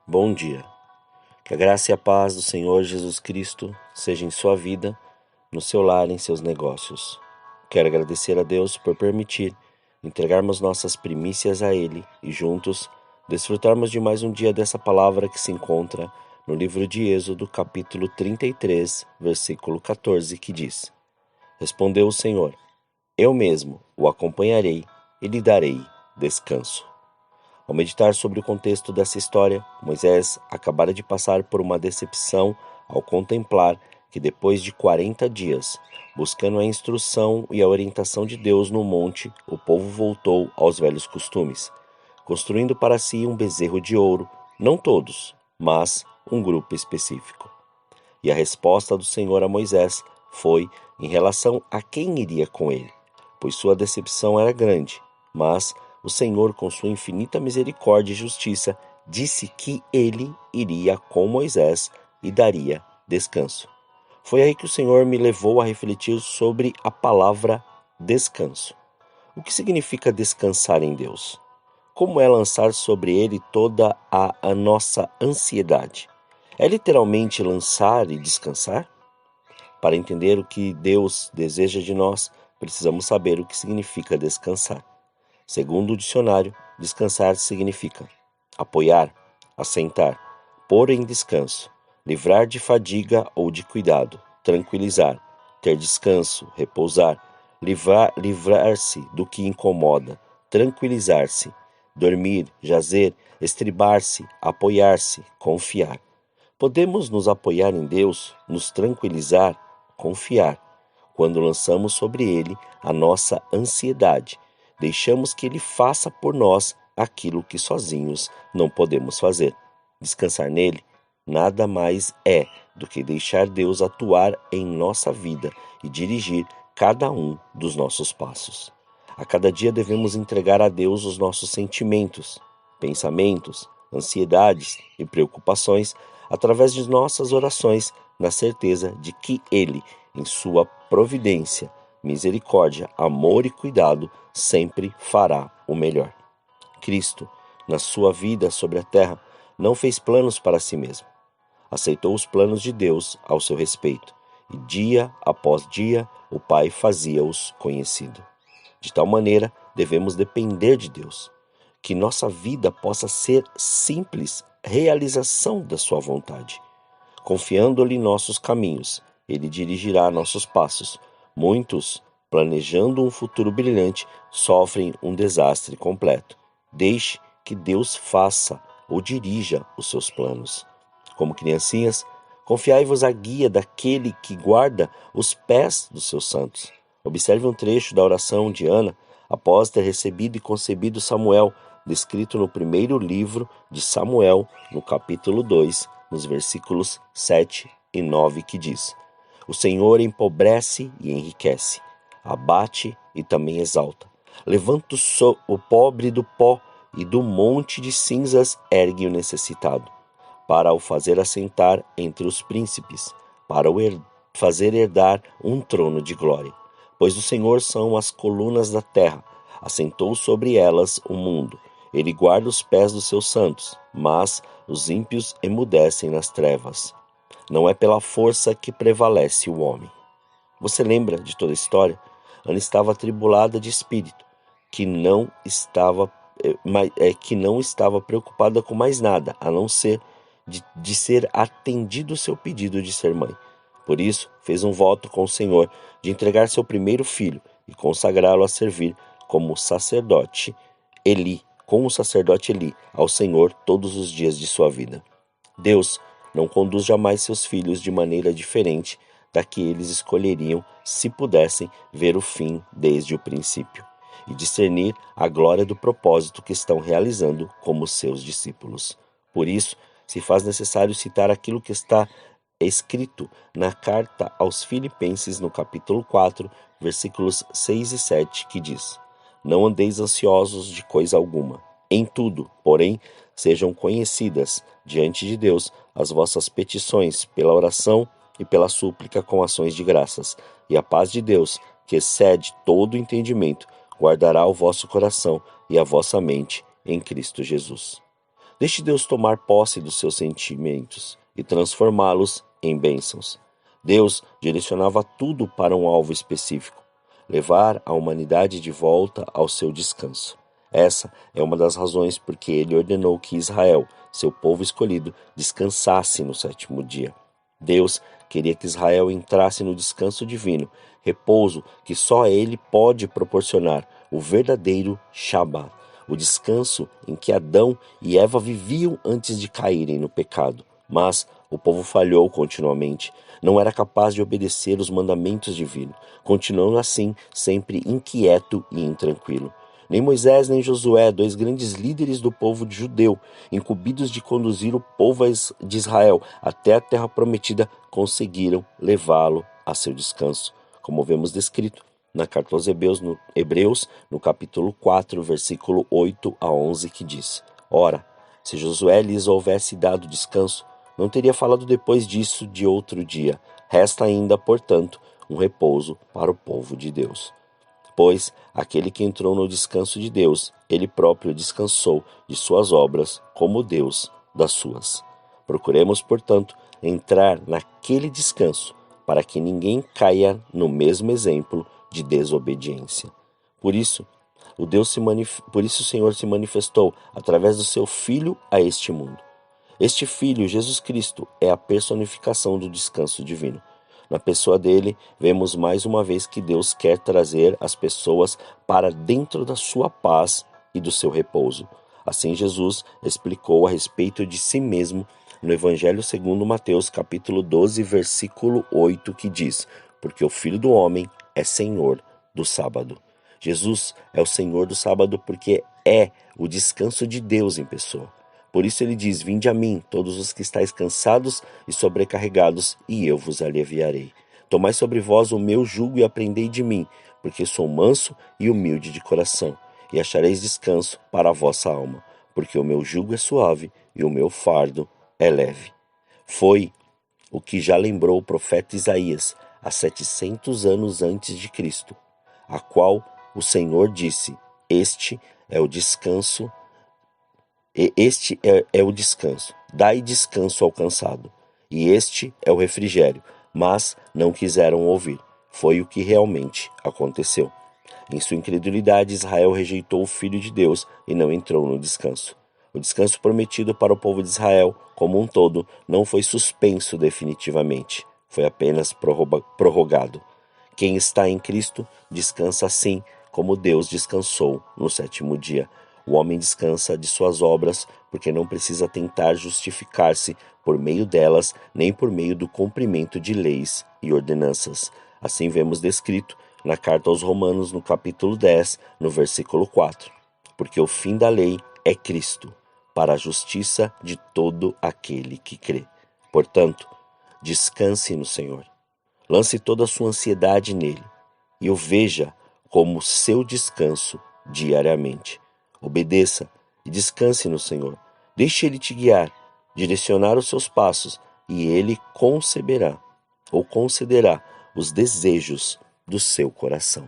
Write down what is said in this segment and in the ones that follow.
Bom dia. Que a graça e a paz do Senhor Jesus Cristo seja em sua vida, no seu lar, em seus negócios. Quero agradecer a Deus por permitir entregarmos nossas primícias a Ele e juntos desfrutarmos de mais um dia dessa palavra que se encontra no livro de Êxodo, capítulo 33, versículo 14, que diz: Respondeu o Senhor: Eu mesmo o acompanharei e lhe darei descanso. Ao meditar sobre o contexto dessa história, Moisés acabara de passar por uma decepção ao contemplar que depois de 40 dias, buscando a instrução e a orientação de Deus no monte, o povo voltou aos velhos costumes, construindo para si um bezerro de ouro, não todos, mas um grupo específico. E a resposta do Senhor a Moisés foi em relação a quem iria com ele, pois sua decepção era grande, mas o Senhor, com sua infinita misericórdia e justiça, disse que ele iria com Moisés e daria descanso. Foi aí que o Senhor me levou a refletir sobre a palavra descanso. O que significa descansar em Deus? Como é lançar sobre ele toda a nossa ansiedade? É literalmente lançar e descansar? Para entender o que Deus deseja de nós, precisamos saber o que significa descansar. Segundo o dicionário, descansar significa apoiar, assentar, pôr em descanso, livrar de fadiga ou de cuidado, tranquilizar, ter descanso, repousar, livrar-se do que incomoda, tranquilizar-se, dormir, jazer, estribar-se, apoiar-se, confiar. Podemos nos apoiar em Deus, nos tranquilizar, confiar, quando lançamos sobre Ele a nossa ansiedade. Deixamos que Ele faça por nós aquilo que sozinhos não podemos fazer. Descansar nele nada mais é do que deixar Deus atuar em nossa vida e dirigir cada um dos nossos passos. A cada dia devemos entregar a Deus os nossos sentimentos, pensamentos, ansiedades e preocupações através de nossas orações, na certeza de que Ele, em sua providência, misericórdia, amor e cuidado, sempre fará o melhor. Cristo, na sua vida sobre a terra, não fez planos para si mesmo. Aceitou os planos de Deus ao seu respeito, e dia após dia o Pai fazia-os conhecido. De tal maneira, devemos depender de Deus, que nossa vida possa ser simples realização da sua vontade. Confiando-lhe nossos caminhos, ele dirigirá nossos passos. Muitos, planejando um futuro brilhante, sofrem um desastre completo. Deixe que Deus faça ou dirija os seus planos. Como criancinhas, confiai-vos à guia daquele que guarda os pés dos seus santos. Observe um trecho da oração de Ana, após ter recebido e concebido Samuel, descrito no primeiro livro de Samuel, no capítulo 2, nos versículos 7 e 9, que diz: O Senhor empobrece e enriquece, abate e também exalta. Levanta o pobre do pó e do monte de cinzas ergue o necessitado, para o fazer assentar entre os príncipes, para o fazer herdar um trono de glória. Pois do Senhor são as colunas da terra, assentou sobre elas o mundo. Ele guarda os pés dos seus santos, mas os ímpios emudecem nas trevas. Não é pela força que prevalece o homem. Você lembra de toda a história? Ana estava atribulada de espírito, que não estava preocupada com mais nada, a não ser de ser atendido o seu pedido de ser mãe. Por isso, fez um voto com o Senhor de entregar seu primeiro filho e consagrá-lo a servir como o sacerdote Eli, ao Senhor todos os dias de sua vida. Deus não conduz jamais seus filhos de maneira diferente da que eles escolheriam se pudessem ver o fim desde o princípio e discernir a glória do propósito que estão realizando como seus discípulos. Por isso, se faz necessário citar aquilo que está escrito na carta aos Filipenses, no capítulo 4, versículos 6 e 7, que diz: Não andeis ansiosos de coisa alguma. Em tudo, porém, sejam conhecidas diante de Deus as vossas petições pela oração e pela súplica com ações de graças. E a paz de Deus, que excede todo entendimento, guardará o vosso coração e a vossa mente em Cristo Jesus. Deixe Deus tomar posse dos seus sentimentos e transformá-los em bênçãos. Deus direcionava tudo para um alvo específico: levar a humanidade de volta ao seu descanso. Essa é uma das razões por que ele ordenou que Israel, seu povo escolhido, descansasse no sétimo dia. Deus queria que Israel entrasse no descanso divino, repouso que só ele pode proporcionar, o verdadeiro Shabat, o descanso em que Adão e Eva viviam antes de caírem no pecado. Mas o povo falhou continuamente, não era capaz de obedecer os mandamentos divinos, continuando assim sempre inquieto e intranquilo. Nem Moisés nem Josué, dois grandes líderes do povo judeu, incumbidos de conduzir o povo de Israel até a terra prometida, conseguiram levá-lo a seu descanso, como vemos descrito na carta aos Hebreus, no capítulo 4, versículo 8 a 11, que diz: Ora, se Josué lhes houvesse dado descanso, não teria falado depois disso de outro dia. Resta ainda, portanto, um repouso para o povo de Deus. Pois aquele que entrou no descanso de Deus, ele próprio descansou de suas obras, como Deus das suas. Procuremos, portanto, entrar naquele descanso, para que ninguém caia no mesmo exemplo de desobediência. Por isso, o Senhor se manifestou através do seu Filho a este mundo. Este Filho, Jesus Cristo, é a personificação do descanso divino. Na pessoa dele, vemos mais uma vez que Deus quer trazer as pessoas para dentro da sua paz e do seu repouso. Assim, Jesus explicou a respeito de si mesmo no Evangelho segundo Mateus, capítulo 12, versículo 8, que diz: Porque o Filho do Homem é Senhor do sábado. Jesus é o Senhor do sábado porque é o descanso de Deus em pessoa. Por isso ele diz: Vinde a mim, todos os que estáis cansados e sobrecarregados, e eu vos aliviarei. Tomai sobre vós o meu jugo e aprendei de mim, porque sou manso e humilde de coração, e achareis descanso para a vossa alma, porque o meu jugo é suave e o meu fardo é leve. Foi o que já lembrou o profeta Isaías há 700 anos antes de Cristo, a qual o Senhor disse: Este é o descanso o descanso. Dai descanso ao cansado. E este é o refrigério. Mas não quiseram ouvir. Foi o que realmente aconteceu. Em sua incredulidade, Israel rejeitou o Filho de Deus e não entrou no descanso. O descanso prometido para o povo de Israel, como um todo, não foi suspenso definitivamente. Foi apenas prorrogado. Quem está em Cristo descansa assim como Deus descansou no sétimo dia. O homem descansa de suas obras, porque não precisa tentar justificar-se por meio delas, nem por meio do cumprimento de leis e ordenanças. Assim vemos descrito na carta aos Romanos, no capítulo 10, no versículo 4. Porque o fim da lei é Cristo, para a justiça de todo aquele que crê. Portanto, descanse no Senhor. Lance toda a sua ansiedade nele, e o veja como seu descanso diariamente. Obedeça e descanse no Senhor. Deixe Ele te guiar, direcionar os seus passos, e Ele concederá os desejos do seu coração.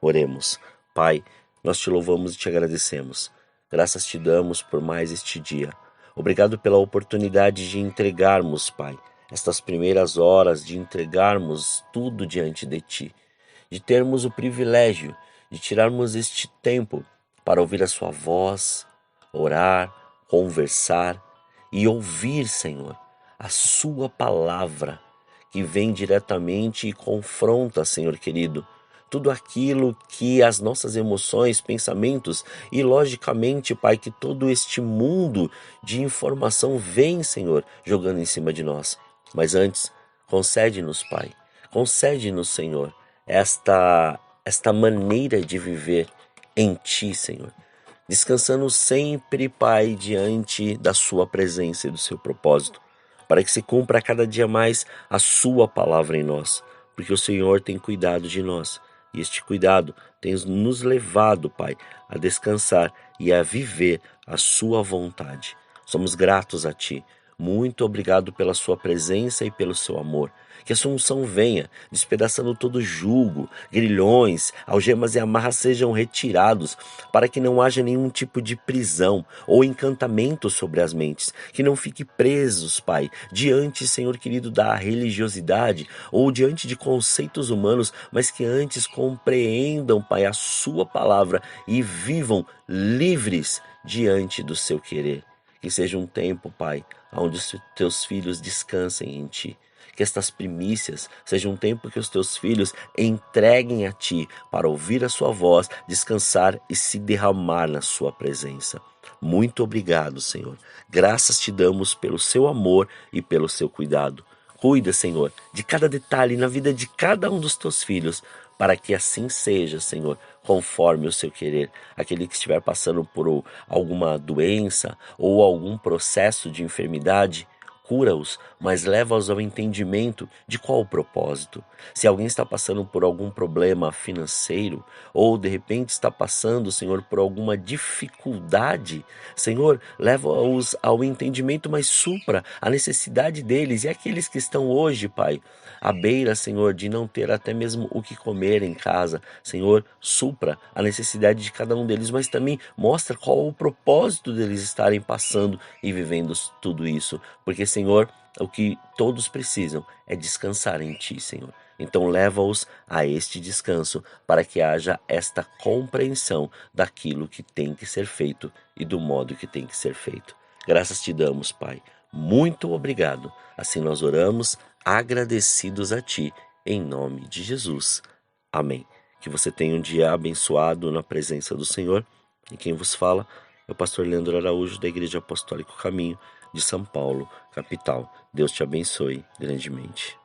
Oremos. Pai, nós te louvamos e te agradecemos. Graças te damos por mais este dia. Obrigado pela oportunidade de entregarmos, Pai, estas primeiras horas, de entregarmos tudo diante de Ti, de termos o privilégio de tirarmos este tempo para ouvir a sua voz, orar, conversar e ouvir, Senhor, a sua palavra que vem diretamente e confronta, Senhor querido, tudo aquilo que as nossas emoções, pensamentos e, logicamente, Pai, que todo este mundo de informação vem, Senhor, jogando em cima de nós. Mas antes, concede-nos, Pai, concede-nos, Senhor, esta maneira de viver em Ti, Senhor, descansando sempre, Pai, diante da Sua presença e do Seu propósito, para que se cumpra a cada dia mais a Sua palavra em nós, porque o Senhor tem cuidado de nós, e este cuidado tem nos levado, Pai, a descansar e a viver a Sua vontade. Somos gratos a Ti. Muito obrigado pela sua presença e pelo seu amor. Que a sua unção venha, despedaçando todo jugo, grilhões, algemas e amarras sejam retirados, para que não haja nenhum tipo de prisão ou encantamento sobre as mentes, que não fique presos, Pai, diante, Senhor querido, da religiosidade ou diante de conceitos humanos, mas que antes compreendam, Pai, a sua palavra e vivam livres diante do seu querer. Que seja um tempo, Pai, onde os teus filhos descansem em Ti. Que estas primícias sejam um tempo que os teus filhos entreguem a Ti para ouvir a sua voz, descansar e se derramar na sua presença. Muito obrigado, Senhor. Graças te damos pelo seu amor e pelo seu cuidado. Cuida, Senhor, de cada detalhe na vida de cada um dos teus filhos, para que assim seja, Senhor, conforme o seu querer. Aquele que estiver passando por alguma doença ou algum processo de enfermidade, cura-os, mas leva-os ao entendimento de qual o propósito. Se alguém está passando por algum problema financeiro, ou de repente está passando, Senhor, por alguma dificuldade, Senhor, leva-os ao entendimento, mas supra a necessidade deles e aqueles que estão hoje, Pai, à beira, Senhor, de não ter até mesmo o que comer em casa. Senhor, supra a necessidade de cada um deles, mas também mostra qual o propósito deles estarem passando e vivendo tudo isso. Porque, Senhor, o que todos precisam é descansar em Ti, Senhor. Então leva-os a este descanso para que haja esta compreensão daquilo que tem que ser feito e do modo que tem que ser feito. Graças te damos, Pai. Muito obrigado. Assim nós oramos, agradecidos a Ti, em nome de Jesus. Amém. Que você tenha um dia abençoado na presença do Senhor. E quem vos fala é o pastor Leandro Araújo, da Igreja Apostólica Caminho de São Paulo, capital. Deus te abençoe grandemente.